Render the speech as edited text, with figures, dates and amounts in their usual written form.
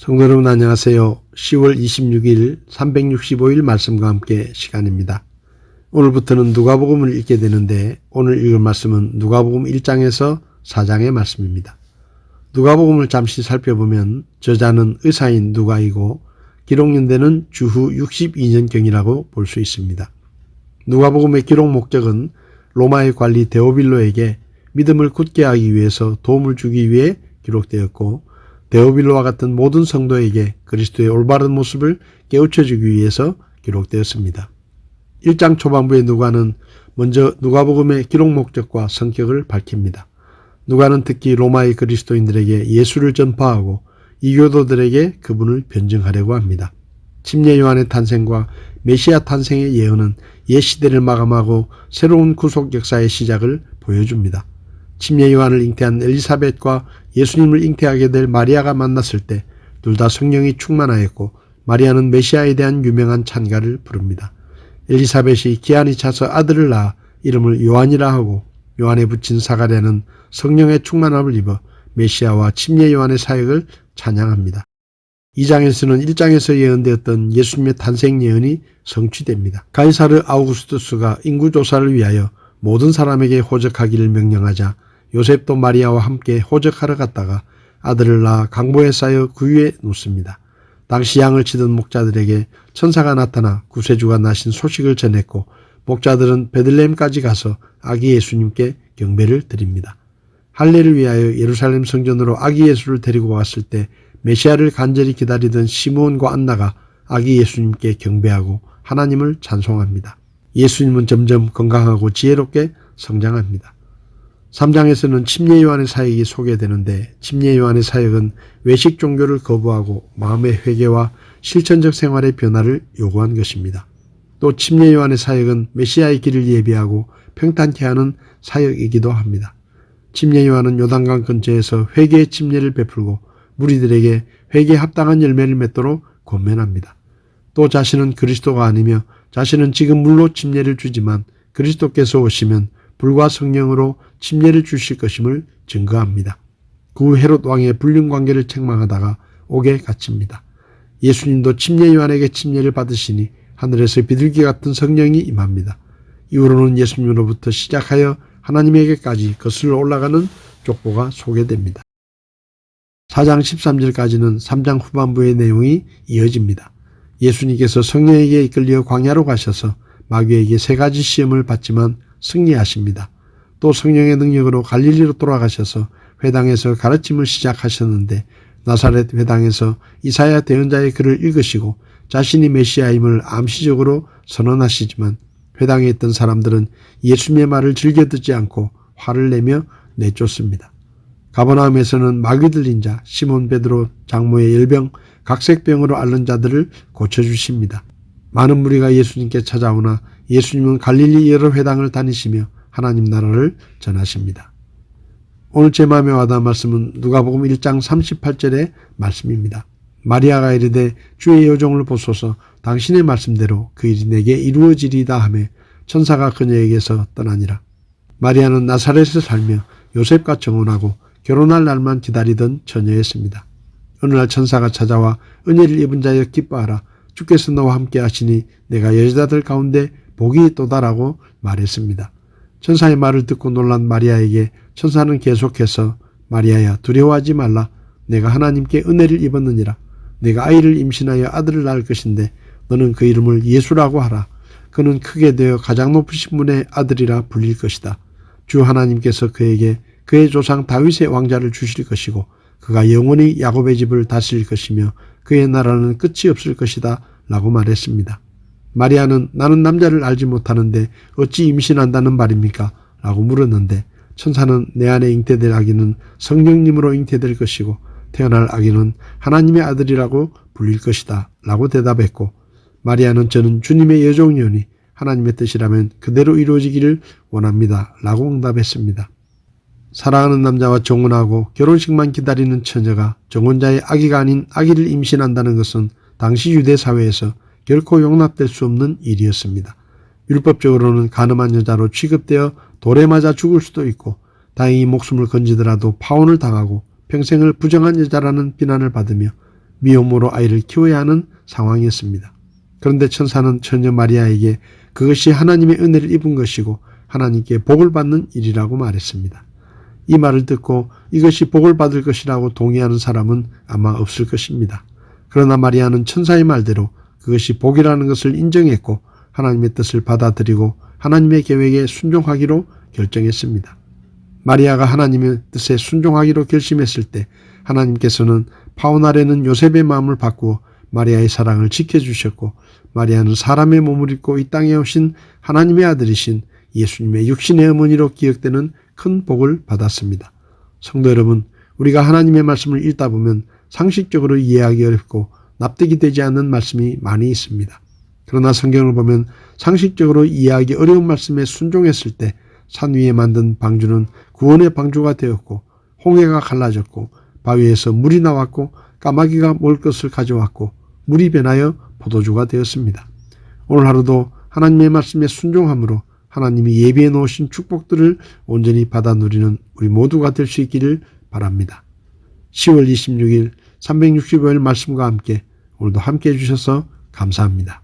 성도 여러분 안녕하세요. 10월 26일 365일 말씀과 함께 시간입니다. 오늘부터는 누가복음을 읽게 되는데 오늘 읽을 말씀은 누가복음 1장에서 4장의 말씀입니다. 누가복음을 잠시 살펴보면 저자는 의사인 누가이고 기록연대는 주후 62년경이라고 볼 수 있습니다. 누가복음의 기록 목적은 로마의 관리 데오빌로에게 믿음을 굳게 하기 위해서 도움을 주기 위해 기록되었고 데오빌로와 같은 모든 성도에게 그리스도의 올바른 모습을 깨우쳐주기 위해서 기록되었습니다. 1장 초반부의 누가는 먼저 누가복음의 기록 목적과 성격을 밝힙니다. 누가는 특히 로마의 그리스도인들에게 예수를 전파하고 이교도들에게 그분을 변증하려고 합니다. 침례 요한의 탄생과 메시아 탄생의 예언은 옛 시대를 마감하고 새로운 구속 역사의 시작을 보여줍니다. 침례 요한을 잉태한 엘리사벳과 예수님을 잉태하게 될 마리아가 만났을 때 둘 다 성령이 충만하였고 마리아는 메시아에 대한 유명한 찬가를 부릅니다. 엘리사벳이 기한이 차서 아들을 낳아 이름을 요한이라 하고 요한에 붙인 사가랴는 성령의 충만함을 입어 메시아와 침례 요한의 사역을 찬양합니다. 2장에서는 1장에서 예언되었던 예수님의 탄생 예언이 성취됩니다. 가이사르 아우구스투스가 인구조사를 위하여 모든 사람에게 호적하기를 명령하자 요셉도 마리아와 함께 호적하러 갔다가 아들을 낳아 강보에 쌓여 구유에 놓습니다. 당시 양을 치던 목자들에게 천사가 나타나 구세주가 나신 소식을 전했고 목자들은 베들레헴까지 가서 아기 예수님께 경배를 드립니다. 할례를 위하여 예루살렘 성전으로 아기 예수를 데리고 왔을 때 메시아를 간절히 기다리던 시므온과 안나가 아기 예수님께 경배하고 하나님을 찬송합니다. 예수님은 점점 건강하고 지혜롭게 성장합니다. 3장에서는 침례 요한의 사역이 소개되는데 침례 요한의 사역은 외식 종교를 거부하고 마음의 회개와 실천적 생활의 변화를 요구한 것입니다. 또 침례 요한의 사역은 메시아의 길을 예비하고 평탄케 하는 사역이기도 합니다. 침례 요한은 요단강 근처에서 회개의 침례를 베풀고 무리들에게 회개에 합당한 열매를 맺도록 권면합니다. 또 자신은 그리스도가 아니며 자신은 지금 물로 침례를 주지만 그리스도께서 오시면 불과 성령으로 침례를 주실 것임을 증거합니다. 그 후 헤롯 왕의 불륜 관계를 책망하다가 옥에 갇힙니다. 예수님도 침례 요한에게 침례를 받으시니 하늘에서 비둘기 같은 성령이 임합니다. 이후로는 예수님으로부터 시작하여 하나님에게까지 거슬러 올라가는 족보가 소개됩니다. 4장 13절까지는 3장 후반부의 내용이 이어집니다. 예수님께서 성령에게 이끌려 광야로 가셔서 마귀에게 3가지 시험을 받지만 승리하십니다. 또 성령의 능력으로 갈릴리로 돌아가셔서 회당에서 가르침을 시작하셨는데 나사렛 회당에서 이사야 대언자의 글을 읽으시고 자신이 메시아임을 암시적으로 선언하시지만 회당에 있던 사람들은 예수님의 말을 즐겨 듣지 않고 화를 내며 내쫓습니다. 가버나움에서는 마귀 들린 자 시몬 베드로 장모의 열병 각색병으로 앓는 자들을 고쳐주십니다. 많은 무리가 예수님께 찾아오나 예수님은 갈릴리 여러 회당을 다니시며 하나님 나라를 전하십니다. 오늘 제 마음에 와닿은 말씀은 누가복음 1장 38절의 말씀입니다. 마리아가 이르되 주의 여종을 보소서 당신의 말씀대로 그 일이 내게 이루어지리이다 하며 천사가 그녀에게서 떠나니라. 마리아는 나사렛에서 살며 요셉과 정혼하고 결혼할 날만 기다리던 처녀였습니다. 어느 날 천사가 찾아와 은혜를 입은 자여 기뻐하라. 주께서 너와 함께 하시니 내가 여자들 가운데 복이 있도다라고 말했습니다. 천사의 말을 듣고 놀란 마리아에게 천사는 계속해서 마리아야 두려워하지 말라. 내가 하나님께 은혜를 입었느니라. 내가 아이를 임신하여 아들을 낳을 것인데 너는 그 이름을 예수라고 하라. 그는 크게 되어 가장 높으신 분의 아들이라 불릴 것이다. 주 하나님께서 그에게 그의 조상 다윗의 왕자를 주실 것이고 그가 영원히 야곱의 집을 다스릴 것이며 그의 나라는 끝이 없을 것이다 라고 말했습니다. 마리아는 나는 남자를 알지 못하는데 어찌 임신한다는 말입니까? 라고 물었는데 천사는 내 안에 잉태될 아기는 성령님으로 잉태될 것이고 태어날 아기는 하나님의 아들이라고 불릴 것이다 라고 대답했고 마리아는 저는 주님의 여종이오니 하나님의 뜻이라면 그대로 이루어지기를 원합니다 라고 응답했습니다. 사랑하는 남자와 정혼하고 결혼식만 기다리는 처녀가 정혼자의 아기가 아닌 아기를 임신한다는 것은 당시 유대 사회에서 결코 용납될 수 없는 일이었습니다. 율법적으로는 간음한 여자로 취급되어 돌에 맞아 죽을 수도 있고 다행히 목숨을 건지더라도 파혼을 당하고 평생을 부정한 여자라는 비난을 받으며 미혼모로 아이를 키워야 하는 상황이었습니다. 그런데 천사는 처녀 마리아에게 그것이 하나님의 은혜를 입은 것이고 하나님께 복을 받는 일이라고 말했습니다. 이 말을 듣고 이것이 복을 받을 것이라고 동의하는 사람은 아마 없을 것입니다. 그러나 마리아는 천사의 말대로 그것이 복이라는 것을 인정했고 하나님의 뜻을 받아들이고 하나님의 계획에 순종하기로 결정했습니다. 마리아가 하나님의 뜻에 순종하기로 결심했을 때 하나님께서는 파혼 아래는 요셉의 마음을 바꾸어 마리아의 사랑을 지켜주셨고 마리아는 사람의 몸을 입고 이 땅에 오신 하나님의 아들이신 예수님의 육신의 어머니로 기억되는 큰 복을 받았습니다. 성도 여러분, 우리가 하나님의 말씀을 읽다 보면 상식적으로 이해하기 어렵고 납득이 되지 않는 말씀이 많이 있습니다. 그러나 성경을 보면 상식적으로 이해하기 어려운 말씀에 순종했을 때 산 위에 만든 방주는 구원의 방주가 되었고 홍해가 갈라졌고 바위에서 물이 나왔고 까마귀가 먹을 것을 가져왔고 물이 변하여 포도주가 되었습니다. 오늘 하루도 하나님의 말씀에 순종함으로 하나님이 예비해 놓으신 축복들을 온전히 받아 누리는 우리 모두가 될 수 있기를 바랍니다. 10월 26일 365일 말씀과 함께 오늘도 함께 해주셔서 감사합니다.